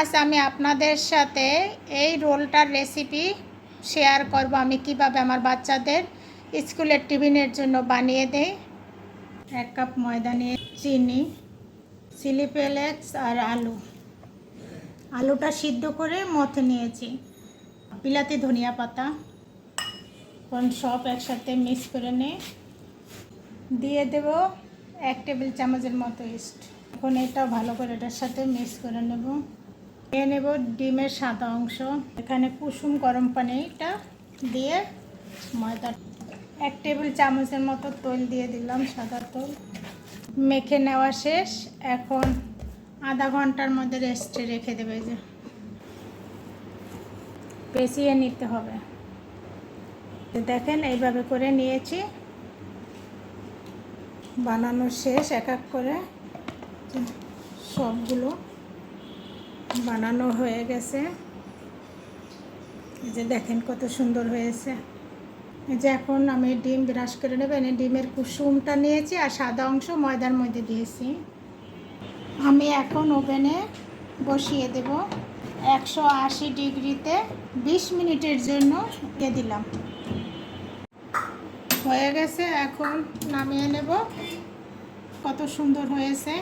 আজ আমি আপনাদের সাথে এই রোলটার রেসিপি শেয়ার করব। আমি কিভাবে আমার বাচ্চাদের স্কুলের টিফিনের জন্য বানিয়ে দেই। 1 কাপ ময়দা নিয়ে চিনি, চিলি ফ্লেক্স আর আলুটা সিদ্ধ করে মথে নিয়েছি, বিলাতি ধনিয়া পাতা। এখন সব একসাথে মিক্স করে দিয়ে দেব 1 টেবিল চামচের মতো ইস্ট। এখন এটা ভালো করে এটার সাথে মিক্স করে নেব। নিয়ে নেব ডিমের সাদা অংশ। এখানে কুসুম গরম পানিটা দিয়ে ময়দা 1 টেবিল চামচের মতো তেল দিয়ে দিলাম, সাদা তেল। মেখে নেওয়া শেষ। এখন আধা ঘন্টার মধ্যে রেস্টে রেখে দেবে, যে পেঁচিয়ে নিতে হবে। দেখেন এইভাবে করে নিয়েছি, বানানো শেষ। এক এক করে সবগুলো বানানো হয়ে গেছে। এই যে দেখেন কত সুন্দর হয়েছে। এই যে এখন আমি ডিম ব্রাশ করে নেব। এনে ডিমের কুসুমটা নিয়েছি আর সাদা অংশ ময়দার মধ্যে দিয়েছি। আমি এখন ওভেনে বসিয়ে দেব 180 ডিগ্রিতে 20 মিনিটের জন্য দিয়ে দিলাম। হয়ে গেছে, এখন নামিয়ে নেব। কত সুন্দর হয়েছে।